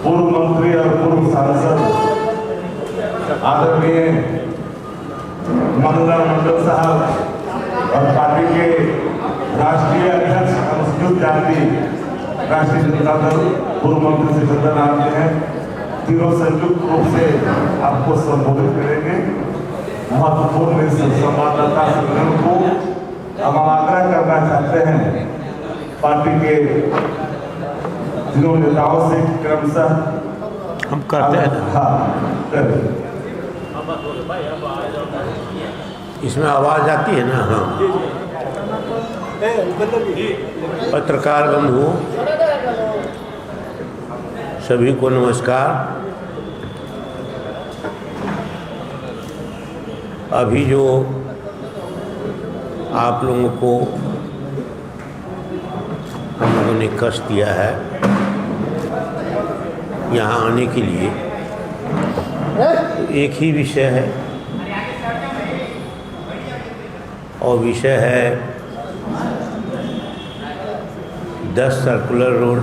पूर्व मंत्री और पूर्व सांसद आदरणीय मंगल मंडल साहब और पार्टी के राष्ट्रीय अध्यक्ष अनुसूचित जाति राष्ट्रीय जनता दल पूर्व मंत्री श्री चंद्रनाथ जी हैं, तीनों संयुक्त रूप से आपको संबोधित करेंगे। महत्वपूर्ण इस संवाददाता सम्मेलन को हम आग्रह करना चाहते हैं पार्टी के तीनों नेताओं से क्रमशः हम करते हैं। हाँ, इसमें आवाज़ आती है ना। हाँ, पत्रकार बंधुओं सभी को नमस्कार। अभी जो आप लोगों को हम लोगों ने कष्ट दिया है यहाँ आने के लिए, एक ही विषय है और विषय है 10 सर्कुलर रोड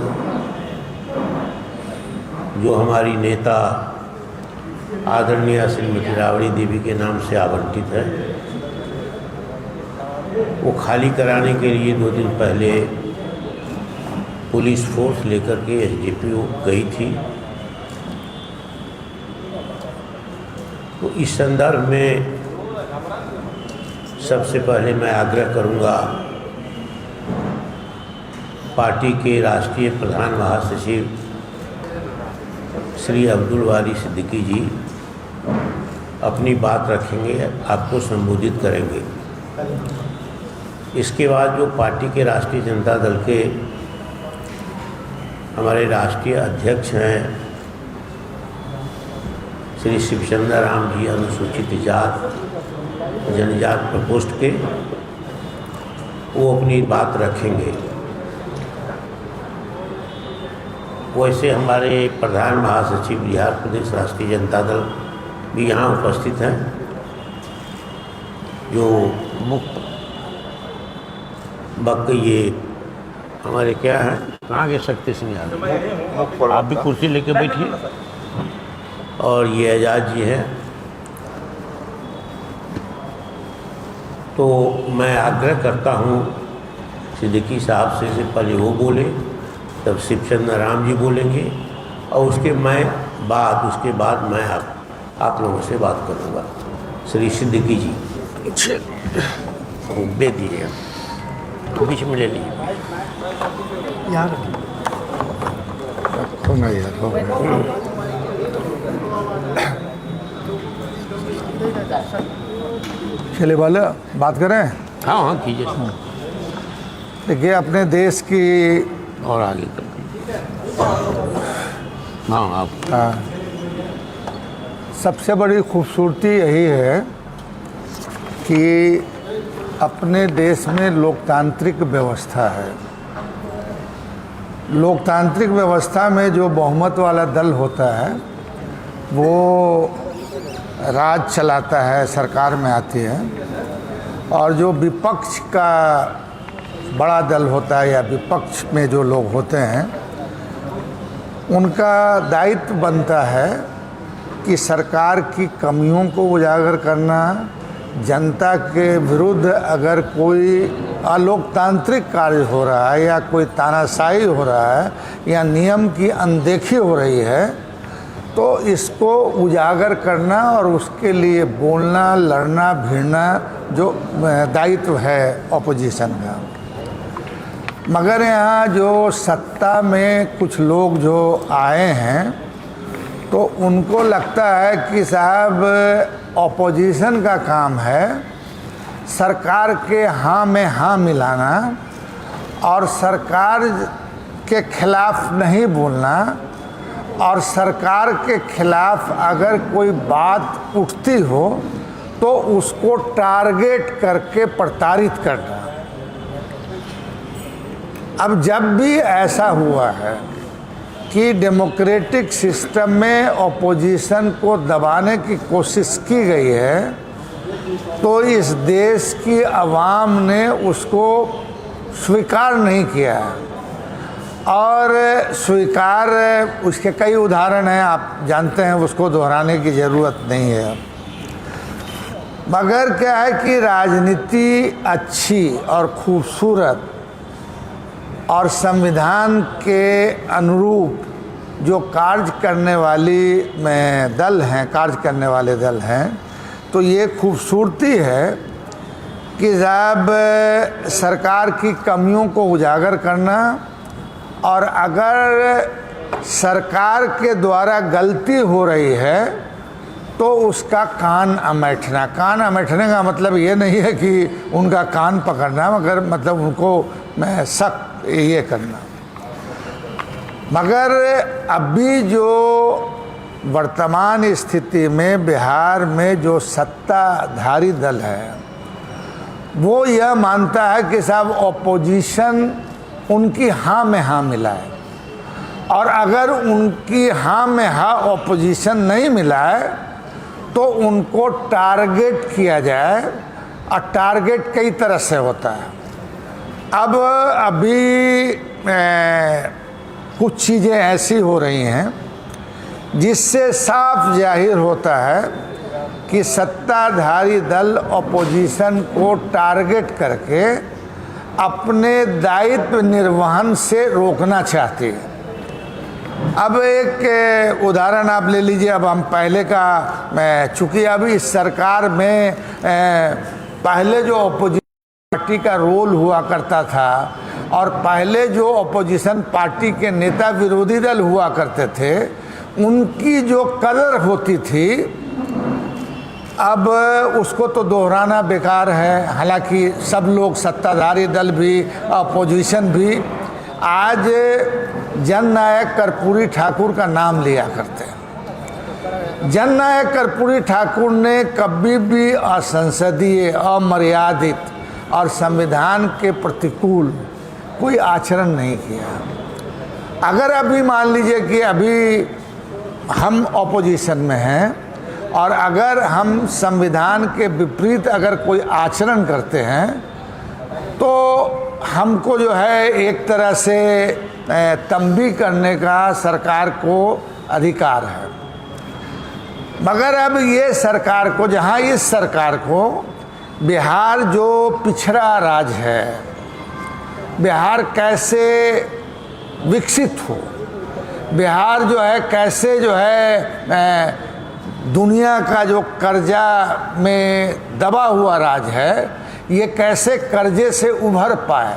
जो हमारी नेता आदरणीय श्रीमती राबड़ी देवी के नाम से आवंटित है। वो खाली कराने के लिए 2 दिन पहले पुलिस फोर्स लेकर के एसडीपीओ गई थी। तो इस संदर्भ में सबसे पहले मैं आग्रह करूंगा पार्टी के राष्ट्रीय प्रधान महासचिव श्री अब्दुल बारी सिद्दीकी जी अपनी बात रखेंगे, आपको संबोधित करेंगे। इसके बाद जो पार्टी के राष्ट्रीय जनता दल के हमारे राष्ट्रीय अध्यक्ष हैं श्री शिवचंद्र राम जी, अनुसूचित जाति जनजाति प्रकोष्ठ के, वो अपनी बात रखेंगे। वैसे हमारे प्रधान महासचिव बिहार प्रदेश राष्ट्रीय जनता दल भी यहाँ उपस्थित हैं, जो मुख्य वक्त ये हमारे क्या हैं, कहाँ गए शक्ति सिंह यादव, आप भी कुर्सी लेके बैठिए, और ये एजाज जी हैं। तो मैं आग्रह करता हूँ सिद्दीकी साहब से पहले वो बोले, तब शिवचंद्र राम जी बोलेंगे, और उसके बाद मैं आप लोगों से बात करूँगा। श्री सिद्दीकी जी दे दिए, बीच में ले लीजिए यार, रखो ना यार, हो गया। चले वाले बात करें। हाँ हाँ कीजिए। देखिए अपने देश की और आगे हाँ आप सबसे बड़ी खूबसूरती यही है कि अपने देश में लोकतांत्रिक व्यवस्था है। लोकतांत्रिक व्यवस्था में जो बहुमत वाला दल होता है वो राज चलाता है, सरकार में आती है, और जो विपक्ष का बड़ा दल होता है या विपक्ष में जो लोग होते हैं उनका दायित्व बनता है कि सरकार की कमियों को उजागर करना, जनता के विरुद्ध अगर कोई अलोकतांत्रिक कार्य हो रहा है या कोई तानाशाही हो रहा है या नियम की अनदेखी हो रही है तो इसको उजागर करना और उसके लिए बोलना, लड़ना, भिड़ना जो दायित्व है ऑपोजिशन का। मगर यहाँ जो सत्ता में कुछ लोग जो आए हैं तो उनको लगता है कि साहब ऑपोजिशन का काम है सरकार के हाँ में हाँ मिलाना और सरकार के खिलाफ नहीं बोलना, और सरकार के खिलाफ अगर कोई बात उठती हो तो उसको टारगेट करके प्रताड़ित करना। अब जब भी ऐसा हुआ है कि डेमोक्रेटिक सिस्टम में ऑपोजिशन को दबाने की कोशिश की गई है तो इस देश की आवाम ने उसको स्वीकार नहीं किया है। और स्वीकार उसके कई उदाहरण हैं, आप जानते हैं, उसको दोहराने की ज़रूरत नहीं है। मगर क्या है कि राजनीति अच्छी और खूबसूरत और संविधान के अनुरूप जो कार्य करने वाले दल हैं, तो ये खूबसूरती है कि जब सरकार की कमियों को उजागर करना और अगर सरकार के द्वारा गलती हो रही है तो उसका कान अमेठना। कान अमेठने का मतलब ये नहीं है कि उनका कान पकड़ना, मगर मतलब उनको सख्त ये करना। मगर अभी जो वर्तमान स्थिति में बिहार में जो सत्ताधारी दल है, वो यह मानता है कि साहब ऑपोजिशन उनकी हाँ में हाँ मिलाए, और अगर उनकी हाँ में हाँ ऑपोजिशन नहीं मिलाए तो उनको टारगेट किया जाए, और टारगेट कई तरह से होता है। अब अभी कुछ चीज़ें ऐसी हो रही हैं जिससे साफ जाहिर होता है कि सत्ताधारी दल ऑपोजिशन को टारगेट करके अपने दायित्व निर्वहन से रोकना चाहती है। अब एक उदाहरण आप ले लीजिए। अब हम पहले का, चूँकि अभी इस सरकार में पहले जो ऑपोजिशन पार्टी का रोल हुआ करता था, और पहले जो ऑपोजिशन पार्टी के नेता विरोधी दल हुआ करते थे, उनकी जो कदर होती थी, अब उसको तो दोहराना बेकार है। हालांकि सब लोग, सत्ताधारी दल भी, अपोजिशन भी, आज जननायक कर्पूरी ठाकुर का नाम लिया करते हैं। जननायक कर्पूरी ठाकुर ने कभी भी असंसदीय, अमर्यादित और संविधान के प्रतिकूल कोई आचरण नहीं किया। अगर अभी मान लीजिए कि अभी हम ऑपोजिशन में हैं और अगर हम संविधान के विपरीत अगर कोई आचरण करते हैं तो हमको जो है एक तरह से तंबी करने का सरकार को अधिकार है। मगर अब ये सरकार को, जहाँ इस सरकार को बिहार जो पिछड़ा राज्य है, बिहार कैसे विकसित हो, बिहार जो है कैसे जो है दुनिया का जो कर्जा में दबा हुआ राज्य है, ये कैसे कर्जे से उभर पाए,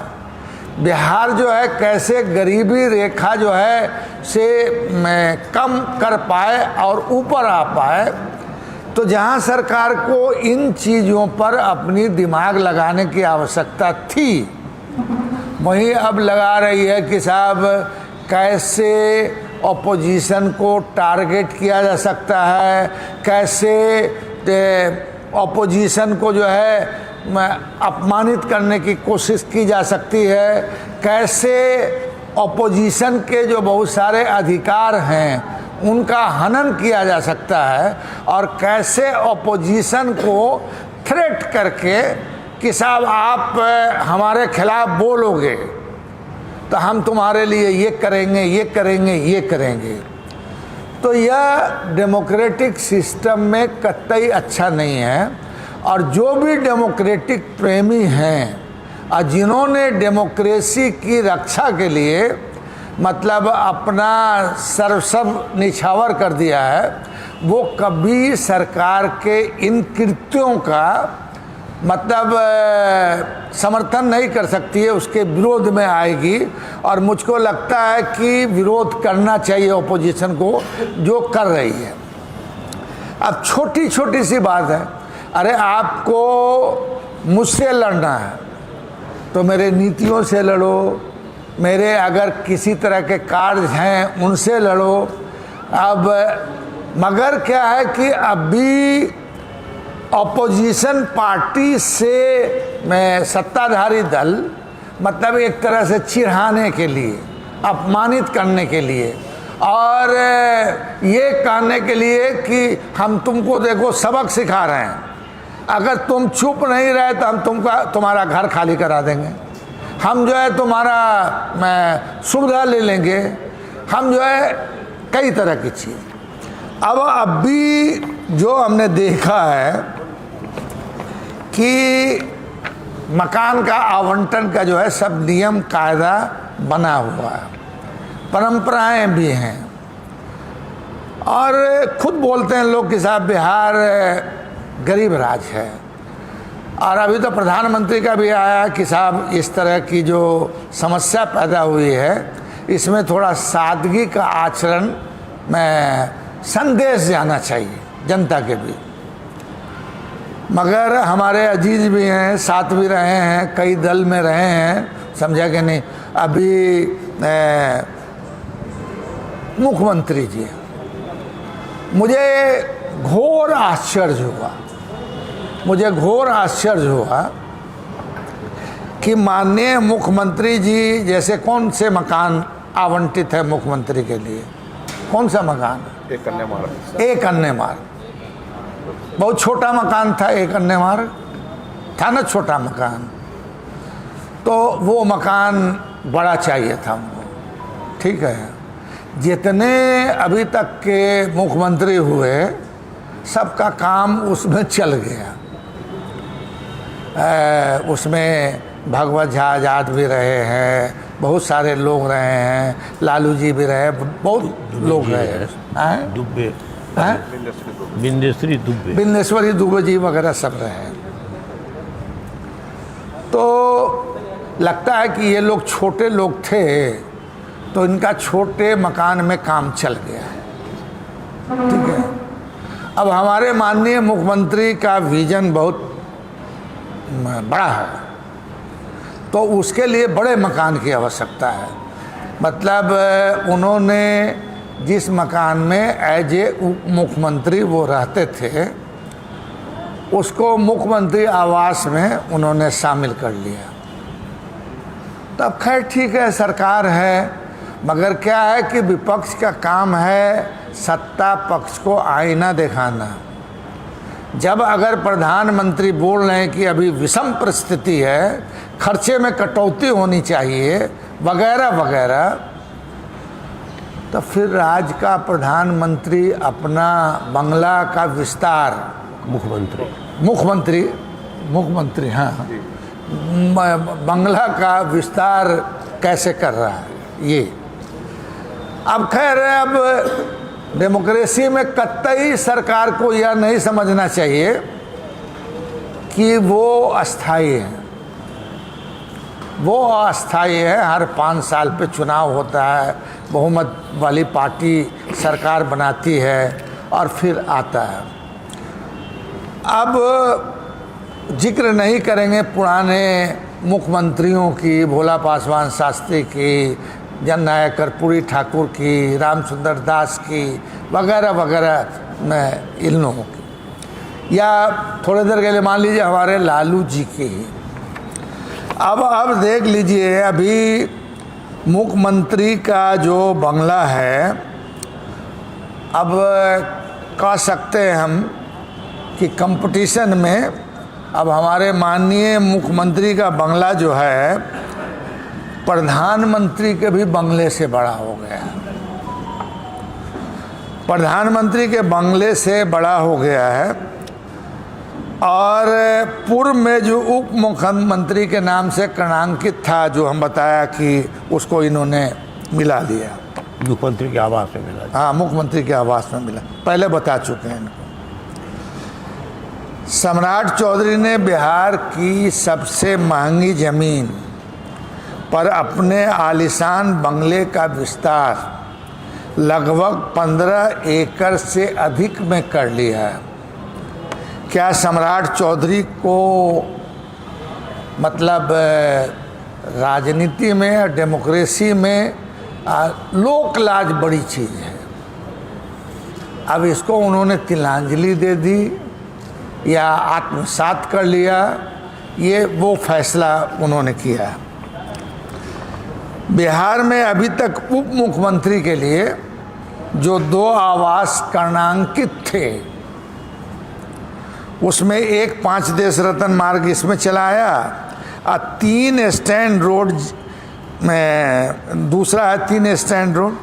बिहार जो है कैसे गरीबी रेखा जो है से कम कर पाए और ऊपर आ पाए। तो जहाँ सरकार को इन चीज़ों पर अपनी दिमाग लगाने की आवश्यकता थी, वहीं अब लगा रही है कि साहब कैसे ऑपोजिशन को टारगेट किया जा सकता है, कैसे ऑपोजिशन को जो है अपमानित करने की कोशिश की जा सकती है, कैसे ऑपोजिशन के जो बहुत सारे अधिकार हैं उनका हनन किया जा सकता है, और कैसे ऑपोजिशन को थ्रेट करके कि साहब आप हमारे खिलाफ बोलोगे तो हम तुम्हारे लिए ये करेंगे, ये करेंगे, ये करेंगे। तो यह डेमोक्रेटिक सिस्टम में कतई अच्छा नहीं है। और जो भी डेमोक्रेटिक प्रेमी हैं और जिन्होंने डेमोक्रेसी की रक्षा के लिए मतलब अपना सर्वस्व निछावर कर दिया है, वो कभी सरकार के इन कृत्यों का मतलब समर्थन नहीं कर सकती है, उसके विरोध में आएगी। और मुझको लगता है कि विरोध करना चाहिए ऑपोजिशन को जो कर रही है। अब छोटी छोटी सी बात है, अरे आपको मुझसे लड़ना है तो मेरे नीतियों से लड़ो, मेरे अगर किसी तरह के कार्य हैं उनसे लड़ो। अब मगर क्या है कि अभी ऑपोजिशन पार्टी से मैं सत्ताधारी दल मतलब एक तरह से चिढ़ाने के लिए, अपमानित करने के लिए और ये कहने के लिए कि हम तुमको देखो सबक सिखा रहे हैं, अगर तुम चुप नहीं रहे तो हम तुम्हारा घर खाली करा देंगे। हम जो है तुम्हारा सुविधा ले लेंगे, हम जो है कई तरह की चीज़। अब अभी जो हमने देखा है कि मकान का आवंटन का जो है सब नियम कायदा बना हुआ है, परंपराएं भी हैं, और खुद बोलते हैं लोग कि साहब बिहार गरीब राज है। और अभी तो प्रधानमंत्री का भी आया कि साहब इस तरह की जो समस्या पैदा हुई है इसमें थोड़ा सादगी का आचरण में संदेश जाना चाहिए जनता के भी। मगर हमारे अजीज भी हैं, साथ भी रहे हैं, कई दल में रहे हैं, समझा कि नहीं। अभी मुख्यमंत्री जी, मुझे घोर आश्चर्य हुआ कि माननीय मुख्यमंत्री जी जैसे कौन से मकान आवंटित है मुख्यमंत्री के लिए, कौन सा मकान? एक अन्य मार्ग। बहुत छोटा मकान था, एक अन्य मार्ग था ना, छोटा मकान। तो वो मकान बड़ा चाहिए था हमको, ठीक है। जितने अभी तक के मुख्यमंत्री हुए सबका काम उसमें चल गया। उसमें भगवत झा आजाद भी रहे हैं, बहुत सारे लोग रहे हैं, लालू जी भी रहे, बहुत लोग रहे हैं, दुबे, बिंदेश्वरी दुबे जी वगैरह सब रहे। तो लगता है कि ये लोग छोटे लोग थे तो इनका छोटे मकान में काम चल गया, ठीक है। अब हमारे माननीय मुख्यमंत्री का विजन बहुत बड़ा है, तो उसके लिए बड़े मकान की आवश्यकता है। मतलब उन्होंने जिस मकान में एज ए उप मुख्यमंत्री वो रहते थे उसको मुख्यमंत्री आवास में उन्होंने शामिल कर लिया। तब खैर ठीक है, सरकार है, मगर क्या है कि विपक्ष का काम है सत्ता पक्ष को आईना दिखाना। जब अगर प्रधानमंत्री बोल रहे हैं कि अभी विषम परिस्थिति है, खर्चे में कटौती होनी चाहिए वगैरह वगैरह, तो फिर राज्य का प्रधानमंत्री अपना बंगला का विस्तार, मुख्यमंत्री हाँ, बंगला का विस्तार कैसे कर रहा है ये। अब खैर, अब डेमोक्रेसी में कतई सरकार को यह नहीं समझना चाहिए कि वो अस्थाई है। वो अस्थाई है, हर 5 साल पे चुनाव होता है, बहुमत वाली पार्टी सरकार बनाती है और फिर आता है। अब जिक्र नहीं करेंगे पुराने मुख्यमंत्रियों की, भोला पासवान शास्त्री की, जननायक कर्पूरी ठाकुर की, रामसुंदर दास की वगैरह वगैरह में इन लोगों की, या थोड़ी देर के लिए मान लीजिए हमारे लालू जी की ही। अब देख लीजिए, अभी मुख्यमंत्री का जो बंगला है, अब कह सकते हैं हम कि कंपटीशन में अब हमारे माननीय मुख्यमंत्री का बंगला जो है प्रधानमंत्री के भी बंगले से बड़ा हो गया। प्रधानमंत्री के बंगले से बड़ा हो गया है। और पूर्व में जो उप मुख्यमंत्री के नाम से क्रमांकित था, जो हम बताया कि उसको इन्होंने मिला लिया, मुख्यमंत्री के आवास में मिला। हाँ, मुख्यमंत्री के आवास में मिला, पहले बता चुके हैं इनको। सम्राट चौधरी ने बिहार की सबसे महंगी जमीन पर अपने आलीशान बंगले का विस्तार लगभग 15 एकड़ से अधिक में कर लिया है। क्या सम्राट चौधरी को मतलब राजनीति में, डेमोक्रेसी में लोक लाज बड़ी चीज़ है। अब इसको उन्होंने तिलांजलि दे दी या आत्मसात कर लिया, ये वो फैसला उन्होंने किया। बिहार में अभी तक उप मुख्यमंत्री के लिए जो 2 आवास क्रमांकित थे, उसमें एक 5 देश रत्न मार्ग इसमें चलाया 3 स्टैंड रोड में, दूसरा है 3 स्टैंड रोड,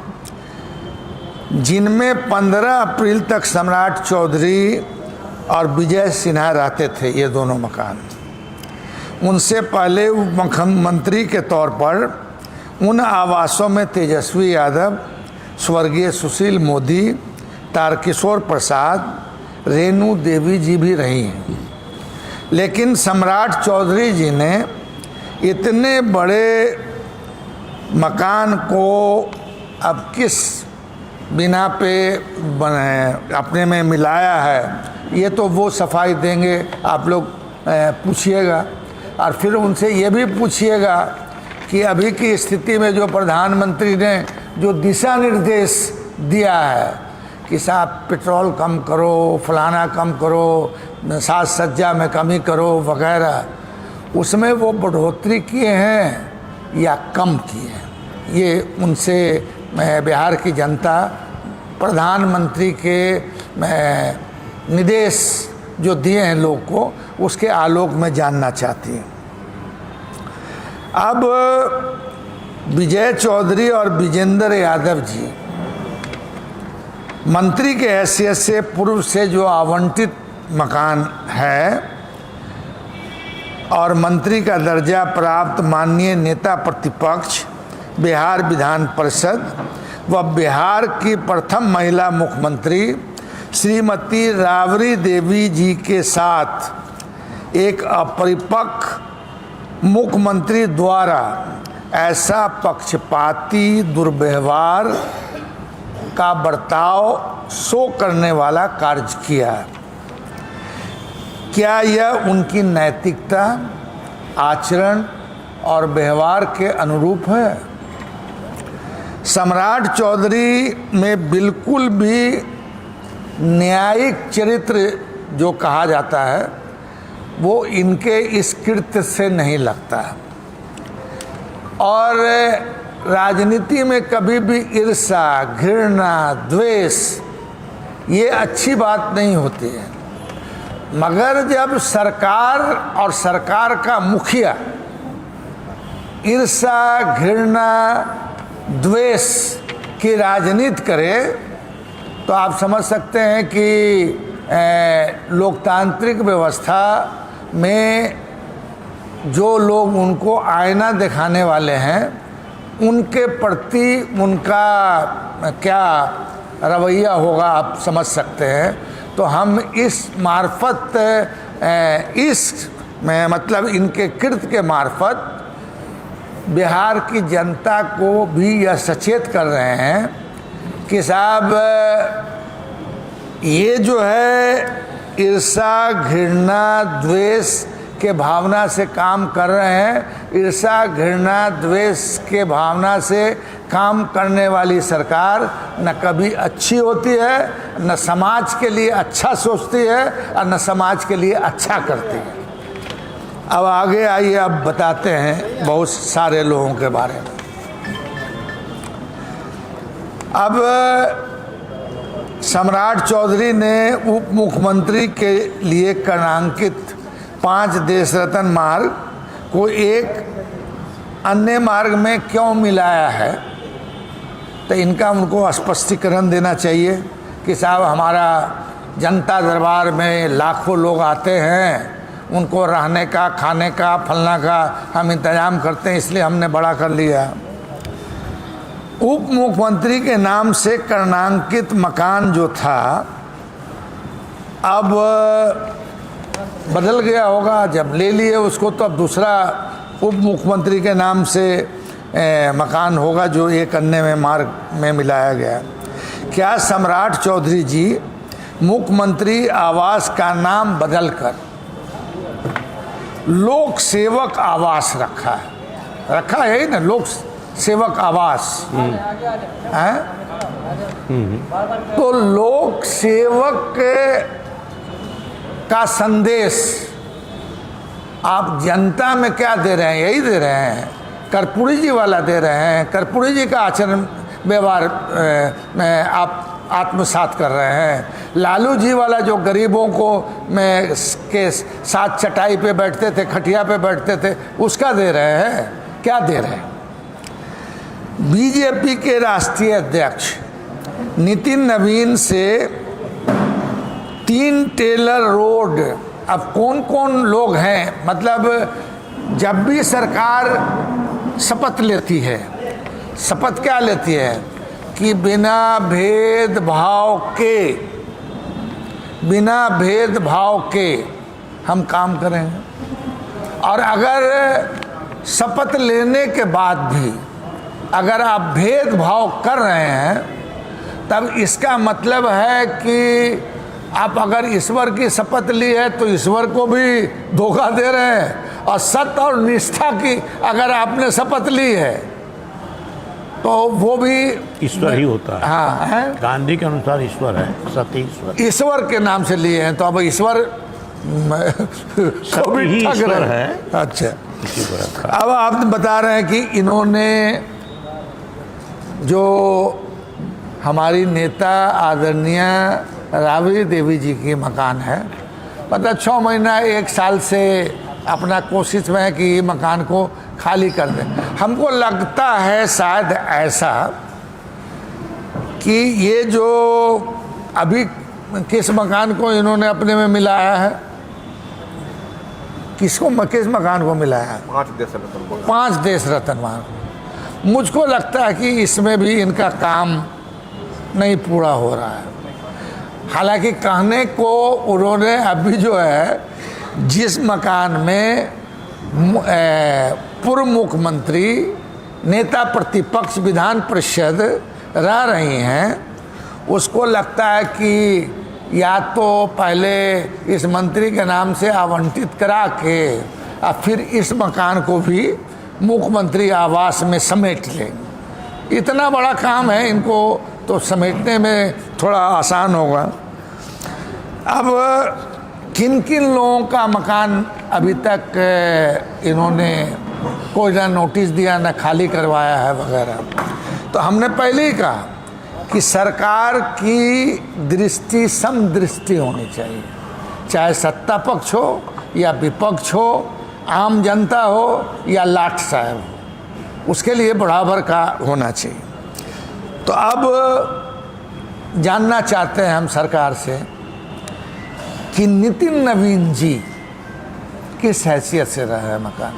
जिनमें 15 अप्रैल तक सम्राट चौधरी और विजय सिन्हा रहते थे। ये दोनों मकान उनसे पहले मुख्यमंत्री के तौर पर उन आवासों में तेजस्वी यादव, स्वर्गीय सुशील मोदी, तारकिशोर प्रसाद, रेणु देवी जी भी रही हैं। लेकिन सम्राट चौधरी जी ने इतने बड़े मकान को अब किस बिना पे अपने में मिलाया है, ये तो वो सफाई देंगे। आप लोग पूछिएगा और फिर उनसे ये भी पूछिएगा कि अभी की स्थिति में जो प्रधानमंत्री ने जो दिशा निर्देश दिया है कि साहब पेट्रोल कम करो, फलाना कम करो, साज सज्जा में कमी करो वगैरह, उसमें वो बढ़ोतरी किए हैं या कम किए हैं? ये उनसे बिहार की जनता प्रधानमंत्री के निर्देश जो दिए हैं लोग को, उसके आलोक में जानना चाहती है। अब विजय चौधरी और विजेंद्र यादव जी मंत्री के हैसियत से पूर्व से जो आवंटित मकान है और मंत्री का दर्जा प्राप्त माननीय नेता प्रतिपक्ष बिहार विधान परिषद व बिहार की प्रथम महिला मुख्यमंत्री श्रीमती राबड़ी देवी जी के साथ एक अपरिपक्व मुख्यमंत्री द्वारा ऐसा पक्षपाती दुर्व्यवहार का बर्ताव शो करने वाला कार्य किया। क्या यह उनकी नैतिकता, आचरण और व्यवहार के अनुरूप है? सम्राट चौधरी में बिल्कुल भी न्यायिक चरित्र जो कहा जाता है वो इनके इस कृत्य से नहीं लगता। और राजनीति में कभी भी ईर्ष्या, घृणा, द्वेष ये अच्छी बात नहीं होती है, मगर जब सरकार और सरकार का मुखिया ईर्ष्या, घृणा, द्वेष की राजनीति करे तो आप समझ सकते हैं कि लोकतांत्रिक व्यवस्था में जो लोग उनको आईना दिखाने वाले हैं उनके प्रति उनका क्या रवैया होगा आप समझ सकते हैं। तो हम इस मार्फत मतलब इनके कृत्य के मार्फत बिहार की जनता को भी यह सचेत कर रहे हैं कि साहब ये जो है ईर्ष्या, घृणा, द्वेष के भावना से काम कर रहे हैं। ईर्ष्या, घृणा, द्वेष के भावना से काम करने वाली सरकार न कभी अच्छी होती है, न समाज के लिए अच्छा सोचती है और न समाज के लिए अच्छा करती है। अब आगे आइए, अब बताते हैं बहुत सारे लोगों के बारे में। अब सम्राट चौधरी ने उप मुख्यमंत्री के लिए क्रमांकित 5 देश रत्न मार्ग को एक अन्य मार्ग में क्यों मिलाया है, तो इनका उनको स्पष्टीकरण देना चाहिए कि साहब हमारा जनता दरबार में लाखों लोग आते हैं, उनको रहने का, खाने का, फलना का हम इंतजाम करते हैं, इसलिए हमने बड़ा कर लिया। उप मुख्यमंत्री के नाम से क्रमांकित मकान जो था अब बदल गया होगा, जब ले लिए उसको तो अब दूसरा उप मुख्यमंत्री के नाम से मकान होगा जो एक अन्य में मार्ग में मिलाया गया। क्या सम्राट चौधरी जी मुख्यमंत्री आवास का नाम बदलकर लोक सेवक आवास रखा है ही ना, लोक सेवक आवास है? तो लोक सेवक का संदेश आप जनता में क्या दे रहे हैं? यही दे रहे हैं, कर्पूरी जी वाला दे रहे हैं। कर्पूरी जी का आचरण व्यवहार में आप आत्मसात कर रहे हैं। लालू जी वाला जो गरीबों को में के साथ चटाई पे बैठते थे, खटिया पे बैठते थे, उसका दे रहे हैं? क्या दे रहे हैं? बीजेपी के राष्ट्रीय अध्यक्ष नितिन नवीन से 3 टेलर रोड, अब कौन कौन लोग हैं? मतलब जब भी सरकार शपथ लेती है, शपथ क्या लेती है कि बिना भेदभाव के हम काम करेंगे, और अगर शपथ लेने के बाद भी अगर आप भेदभाव कर रहे हैं, तब इसका मतलब है कि आप अगर ईश्वर की शपथ ली है तो ईश्वर को भी धोखा दे रहे हैं, और सत्य और निष्ठा की अगर आपने शपथ ली है तो वो भी ईश्वर ही होता है। हाँ है? गांधी के अनुसार ईश्वर है, सत्य ईश्वर। ईश्वर के नाम से लिए हैं तो अब ईश्वर सत्य ही ईश्वर है। अच्छा, इसी को रखा। अब आप बता रहे हैं कि इन्होंने जो हमारी नेता आदरणीय राबड़ी देवी जी की मकान है, मतलब 6 महीना 1 साल से अपना कोशिश में है कि ये मकान को खाली कर दें। हमको लगता है शायद ऐसा कि ये जो अभी किस मकान को इन्होंने अपने में मिलाया है, किस मकान को मिलाया है? 5 देश रत्न मान। मुझको लगता है कि इसमें भी इनका काम नहीं पूरा हो रहा है। हालांकि कहने को उन्होंने अभी जो है जिस मकान में पूर्व मुख्यमंत्री, नेता प्रतिपक्ष विधान परिषद रह रही हैं, उसको लगता है कि या तो पहले इस मंत्री के नाम से आवंटित करा के और फिर इस मकान को भी मुख्यमंत्री आवास में समेट लेंगे। इतना बड़ा काम है, इनको तो समेटने में थोड़ा आसान होगा। अब किन किन लोगों का मकान अभी तक इन्होंने कोई ना नोटिस दिया, ना खाली करवाया है वगैरह, तो हमने पहले ही कहा कि सरकार की दृष्टि समदृष्टि होनी चाहिए, चाहे सत्ता पक्ष हो या विपक्ष हो, आम जनता हो या लाट साहब हो, उसके लिए बराबर का होना चाहिए। तो अब जानना चाहते हैं हम सरकार से कि नितिन नवीन जी किस हैसियत से रहे हैं मकान,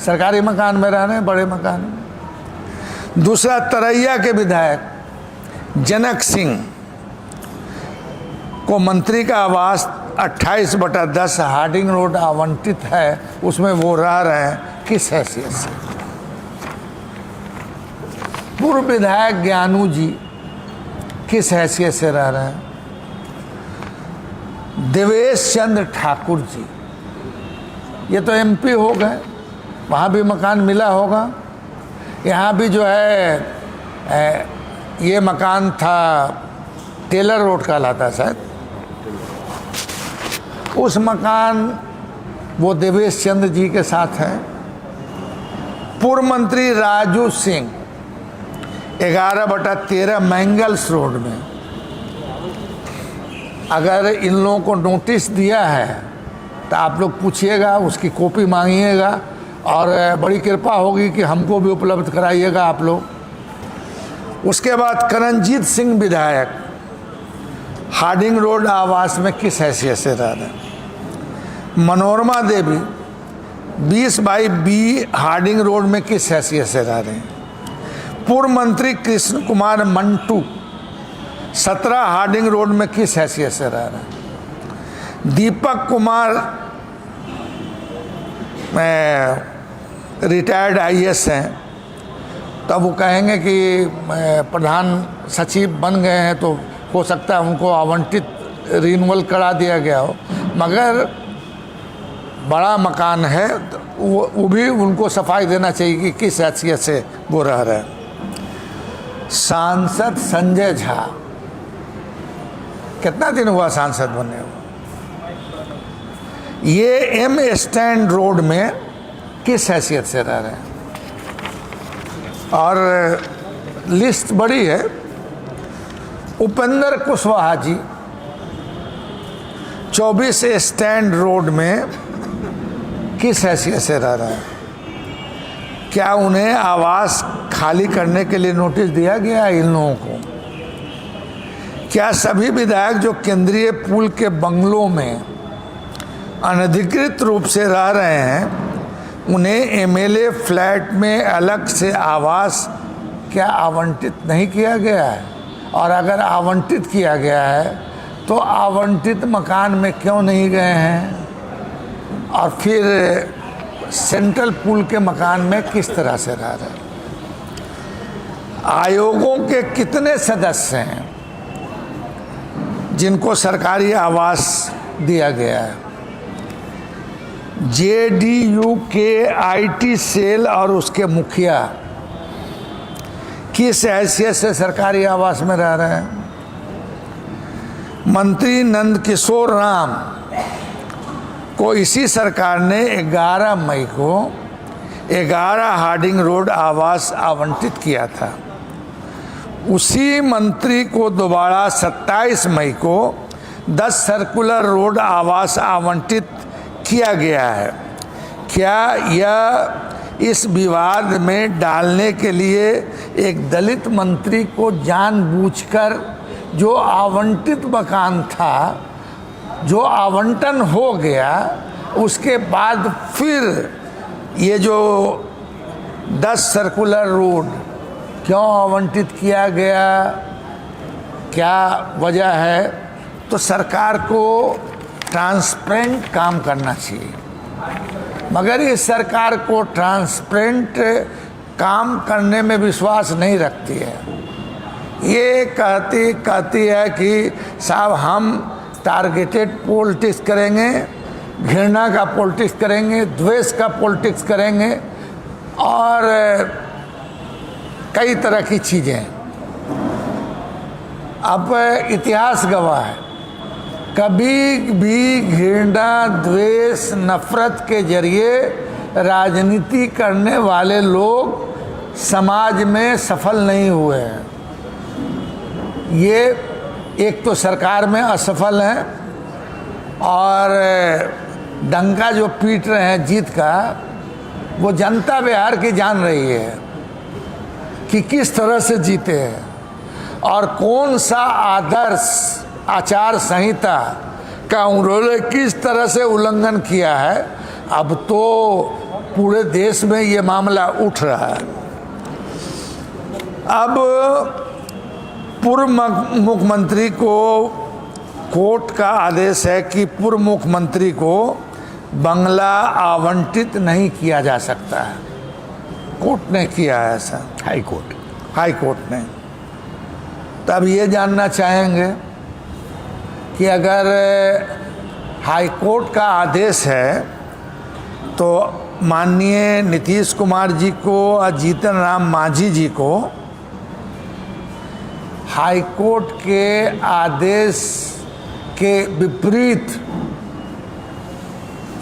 सरकारी मकान में रह रहे हैं, बड़े मकान में। दूसरा, तरैया के विधायक जनक सिंह को मंत्री का आवास 28/10 हार्डिंग रोड आवंटित है, उसमें वो रह रहे हैं, किस हैसियत से? पूर्व विधायक ज्ञानू जी किस हैसियत से रह रहे हैं? देवेश चंद्र ठाकुर जी, ये तो एमपी हो गए, वहाँ भी मकान मिला होगा। यहाँ भी जो है ये मकान था, टेलर रोड कहलाता शायद, उस मकान वो देवेश चंद्र जी के साथ है। पूर्व मंत्री राजू सिंह 11/13 मैंगल्स रोड में, अगर इन लोगों को नोटिस दिया है तो आप लोग पूछिएगा, उसकी कॉपी मांगिएगा, और बड़ी कृपा होगी कि हमको भी उपलब्ध कराइएगा आप लोग। उसके बाद करणजीत सिंह विधायक हार्डिंग रोड आवास में किस हैसियत से रह रहे हैं? Manorama Devi 20/B Harding road में किस हैसियत से रह रहे हैं? पूर्व मंत्री कृष्ण कुमार मंटू 17 हार्डिंग रोड में किस हैसियत से रह रहे हैं? दीपक कुमार रिटायर्ड IAS हैं, तब वो कहेंगे कि प्रधान सचिव बन गए हैं तो हो सकता है उनको आवंटित रिन्यूअल करा दिया गया हो, मगर बड़ा मकान है तो वो भी उनको सफाई देना चाहिए कि किस हैसियत से वो रह रहे हैं। सांसद संजय झा, कितना दिन हुआ सांसद बने हुए? ये M स्टैंड रोड में किस हैसियत से रह रहे हैं? और लिस्ट बड़ी है, उपेंद्र कुशवाहा जी 24 स्टैंड रोड में किस हैसियत से रह रहे हैं? क्या उन्हें आवास खाली करने के लिए नोटिस दिया गया है इन लोगों को? क्या सभी विधायक जो केंद्रीय पूल के बंगलों में अनधिकृत रूप से रह रहे हैं उन्हें एमएलए फ्लैट में अलग से आवास क्या आवंटित नहीं किया गया है? और अगर आवंटित किया गया है तो आवंटित मकान में क्यों नहीं गए हैं? और फिर सेंट्रल पूल के मकान में किस तरह से रह रहे हैं? आयोगों के कितने सदस्य हैं जिनको सरकारी आवास दिया गया है? जेडीयू के आईटी सेल और उसके मुखिया किस हैसियत से सरकारी आवास में रह रहे हैं? मंत्री नंद किशोर राम को इसी सरकार ने 11 मई को 11 हार्डिंग रोड आवास आवंटित किया था। उसी मंत्री को दोबारा 27 मई को 10 सर्कुलर रोड आवास आवंटित किया गया है। क्या यह इस विवाद में डालने के लिए एक दलित मंत्री को जानबूझकर जो आवंटित मकान था, जो आवंटन हो गया, उसके बाद फिर ये जो 10 सर्कुलर रोड क्यों आवंटित किया गया, क्या वजह है? तो सरकार को ट्रांसपेरेंट काम करना चाहिए, मगर इस सरकार को ट्रांसपेरेंट काम करने में विश्वास नहीं रखती है। ये कहती है कि साहब हम टारगेटेड पॉलिटिक्स करेंगे, घृणा का पॉलिटिक्स करेंगे, द्वेष का पॉलिटिक्स करेंगे और कई तरह की चीज़ें। अब इतिहास गवाह है, कभी भी घृणा, द्वेष, नफरत के जरिए राजनीति करने वाले लोग समाज में सफल नहीं हुए हैं। ये एक तो सरकार में असफल हैं और डंका जो पीट रहे हैं जीत का, वो जनता बिहार की जान रही है कि किस तरह से जीते हैं और कौन सा आदर्श आचार संहिता का उन्होंने किस तरह से उल्लंघन किया है। अब तो पूरे देश में ये मामला उठ रहा है। अब पूर्व मुख्यमंत्री को कोर्ट का आदेश है कि पूर्व मुख्यमंत्री को बंगला आवंटित नहीं किया जा सकता है। कोर्ट ने किया है ऐसा, हाई कोर्ट ने। तब ये जानना चाहेंगे कि अगर हाई कोर्ट का आदेश है तो माननीय नीतीश कुमार जी को और जीतन राम मांझी जी को हाई कोर्ट के आदेश के विपरीत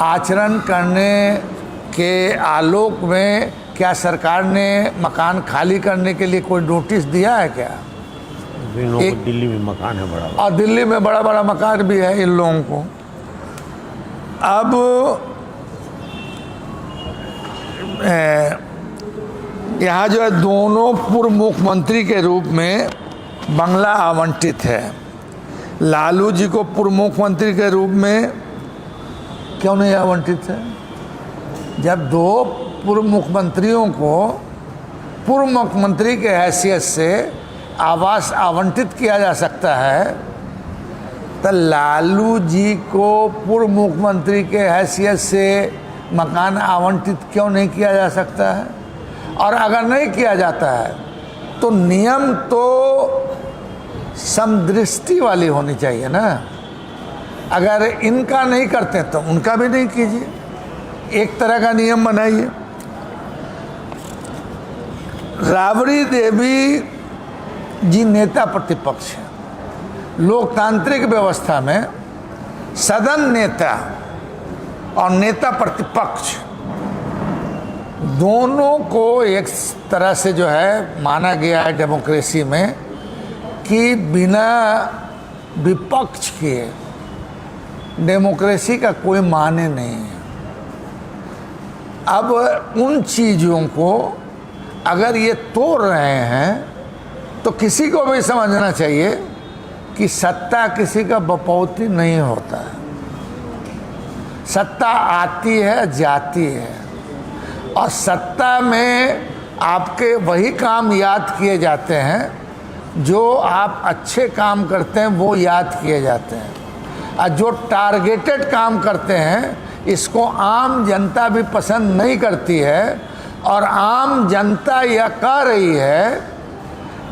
आचरण करने के आलोक में क्या सरकार ने मकान खाली करने के लिए कोई नोटिस दिया है क्या? दिल्ली में मकान है बड़ा, और दिल्ली में बड़ा बड़ा मकान भी है इन लोगों को। अब यहाँ जो है दोनों पूर्व मुख्यमंत्री के रूप में बंगला आवंटित है। लालू जी को पूर्व मुख्यमंत्री के रूप में क्यों नहीं आवंटित है? जब दो पूर्व मुख्यमंत्रियों को पूर्व मुख्यमंत्री के हैसियत से आवास आवंटित किया जा सकता है, तो लालू जी को पूर्व मुख्यमंत्री के हैसियत से मकान आवंटित क्यों नहीं किया जा सकता है? और अगर नहीं किया जाता है तो नियम तो समदृष्टि वाली होनी चाहिए ना। अगर इनका नहीं करते तो उनका भी नहीं कीजिए, एक तरह का नियम बनाइए। राबड़ी देवी जी नेता प्रतिपक्ष है। लोकतांत्रिक व्यवस्था में सदन नेता और नेता प्रतिपक्ष दोनों को एक तरह से जो है माना गया है डेमोक्रेसी में कि बिना विपक्ष के डेमोक्रेसी का कोई माने नहीं है। अब उन चीज़ों को अगर ये तोड़ रहे हैं तो किसी को भी समझना चाहिए कि सत्ता किसी का बपौती नहीं होता है। सत्ता आती है, जाती है, और सत्ता में आपके वही काम याद किए जाते हैं जो आप अच्छे काम करते हैं, वो याद किए जाते हैं। और जो टारगेटेड काम करते हैं इसको आम जनता भी पसंद नहीं करती है, और आम जनता यह कह रही है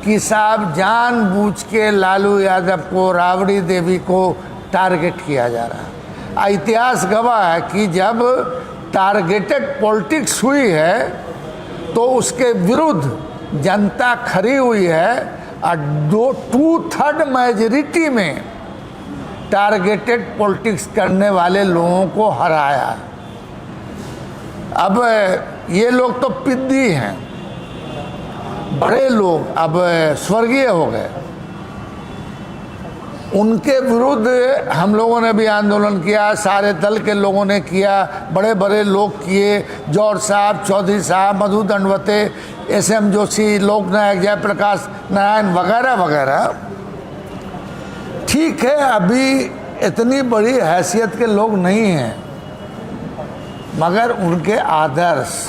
कि साहब जानबूझ के लालू यादव को, राबड़ी देवी को टारगेट किया जा रहा है। इतिहास गवाह है कि जब टारगेटेड पॉलिटिक्स हुई है तो उसके विरुद्ध जनता खड़ी हुई है और 2/3 मेजॉरिटी में टारगेटेड पॉलिटिक्स करने वाले लोगों को हराया। अब ये लोग तो पिद्दी हैं, बड़े लोग अब स्वर्गीय हो गए, उनके विरुद्ध हम लोगों ने भी आंदोलन किया, सारे दल के लोगों ने किया, बड़े बड़े लोग किए, जौहर साहब, चौधरी साहब, मधु दंडवते, SM जोशी, लोकनायक जयप्रकाश नारायण वगैरह वगैरह। ठीक है, अभी इतनी बड़ी हैसियत के लोग नहीं हैं, मगर उनके आदर्श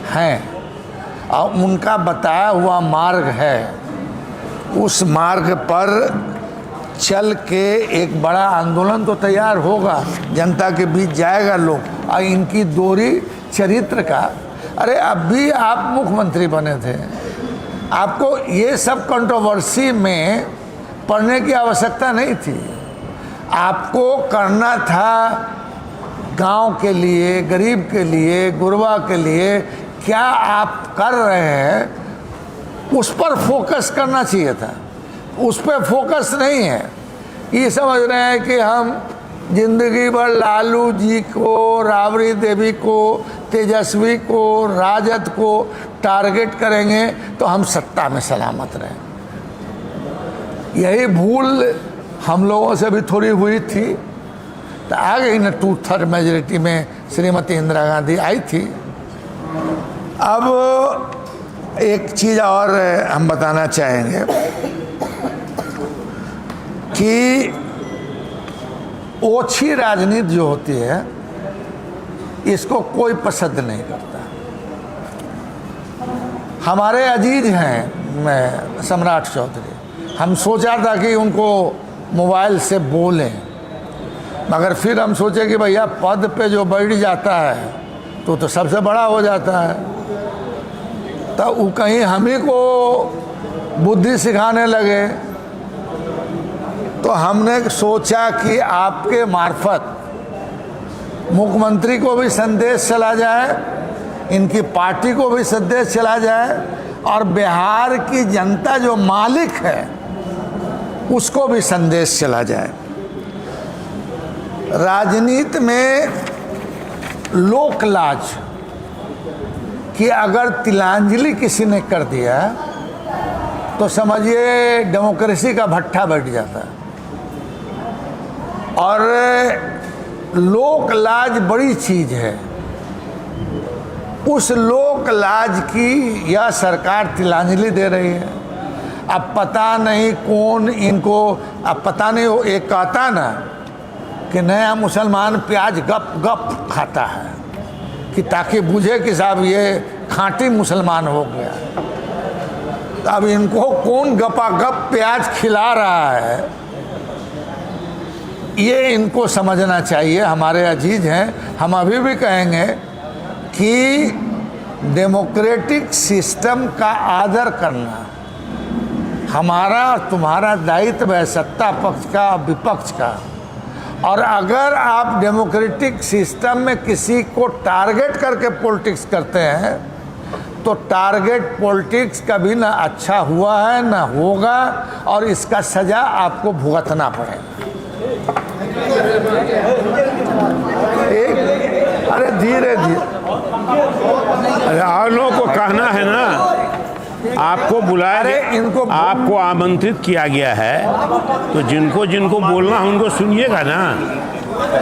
हैं और उनका बताया हुआ मार्ग है। उस मार्ग पर चल के एक बड़ा आंदोलन तो तैयार होगा, जनता के बीच जाएगा लोग, और इनकी दोहरी चरित्र का। अरे अभी आप मुख्यमंत्री बने थे, आपको ये सब कंट्रोवर्सी में पढ़ने की आवश्यकता नहीं थी। आपको करना था गांव के लिए, गरीब के लिए, गुरबा के लिए क्या आप कर रहे हैं उस पर फोकस करना चाहिए था। उस पर फोकस नहीं है। ये समझ रहे हैं कि हम जिंदगी भर लालू जी को, राबड़ी देवी को, तेजस्वी को, राजद को टारगेट करेंगे तो हम सत्ता में सलामत रहें। यही भूल हम लोगों से भी थोड़ी हुई थी, तो आ गई ना 2/3 मेजॉरिटी में श्रीमती इंदिरा गांधी आई थी। अब एक चीज़ और हम बताना चाहेंगे कि ओछी राजनीति जो होती है इसको कोई पसंद नहीं करता। हमारे अजीज हैं सम्राट चौधरी, हम सोचा था कि उनको मोबाइल से बोलें, मगर फिर हम सोचे कि भैया पद पे जो बैठ जाता है तो सबसे बड़ा हो जाता है, तो वो कहीं हम ही को बुद्धि सिखाने लगे। तो हमने सोचा कि आपके मार्फत मुख्यमंत्री को भी संदेश चला जाए, इनकी पार्टी को भी संदेश चला जाए, और बिहार की जनता जो मालिक है उसको भी संदेश चला जाए। राजनीति में लोक लाज कि अगर तिलांजलि किसी ने कर दिया तो समझिए डेमोक्रेसी का भट्ठा बैठ जाता है। और लोक लाज बड़ी चीज़ है, उस लोक लाज की यह सरकार तिलांजलि दे रही है। अब पता नहीं कौन इनको, अब पता नहीं वो एक कहता ना कि नया मुसलमान प्याज गप गप खाता है, कि ताकि बुझे कि साहब ये खांटी मुसलमान हो गया। तो अब इनको कौन गपा गप प्याज खिला रहा है, ये इनको समझना चाहिए। हमारे अजीज हैं, हम अभी भी कहेंगे कि डेमोक्रेटिक सिस्टम का आदर करना हमारा तुम्हारा दायित्व है, सत्ता पक्ष का, विपक्ष का। और अगर आप डेमोक्रेटिक सिस्टम में किसी को टारगेट करके पॉलिटिक्स करते हैं तो टारगेट पॉलिटिक्स कभी ना अच्छा हुआ है ना होगा, और इसका सजा आपको भुगतना पड़ेगा। अरे धीरे धीरे, अरे आप लोगों को कहना है ना, आपको बुलाया अरे गया, इनको आपको आमंत्रित किया गया है, तो जिनको जिनको बोलना है उनको सुनिएगा ना।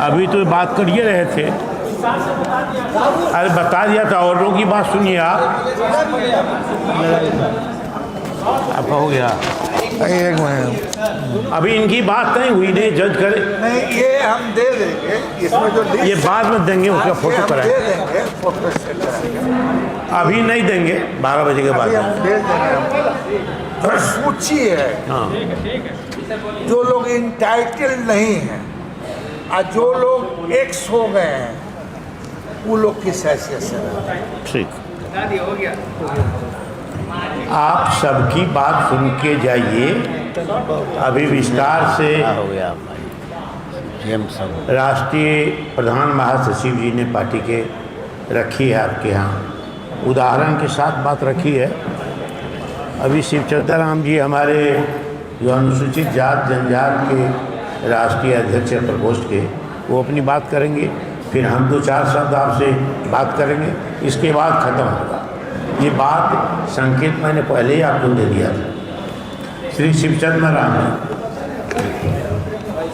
अभी तो बात कर ही रहे थे, अरे बता दिया था, और लोगों की बात सुनिए आप। अब हो गया, एक मिनट, अभी इनकी बात नहीं हुई, नहीं जज करे, नहीं ये हम दे देंगे, इसमें जो ये बाद में देंगे, उसका फोटो हम दे कराएंगे। देंगे, फोटो सेट कराएंगे, अभी नहीं देंगे, 12 बजे के बाद। अभी हम दे देंगे। जो सूची है, हाँ, जो लोग इंटाइटल्ड नहीं हैं और जो लोग एक्स हो गए हैं, वो लोग किस हैसियत से रहते हैं? ठीक। आप सबकी बात सुन के जाइए। अभी विस्तार से हो गया राष्ट्रीय प्रधान महासचिव जी ने पार्टी के रखी है, आपके यहाँ उदाहरण के साथ बात रखी है। अभी शिवचंद्र राम जी हमारे जो अनुसूचित जात जनजात के राष्ट्रीय अध्यक्ष हैं प्रकोष्ठ के, वो अपनी बात करेंगे, फिर हम 2-4 शब्द आपसे बात करेंगे, इसके बाद ख़त्म होगा। ये बात संकेत मैंने पहले ही आपको दे दिया था। श्री शिवचंद्र राम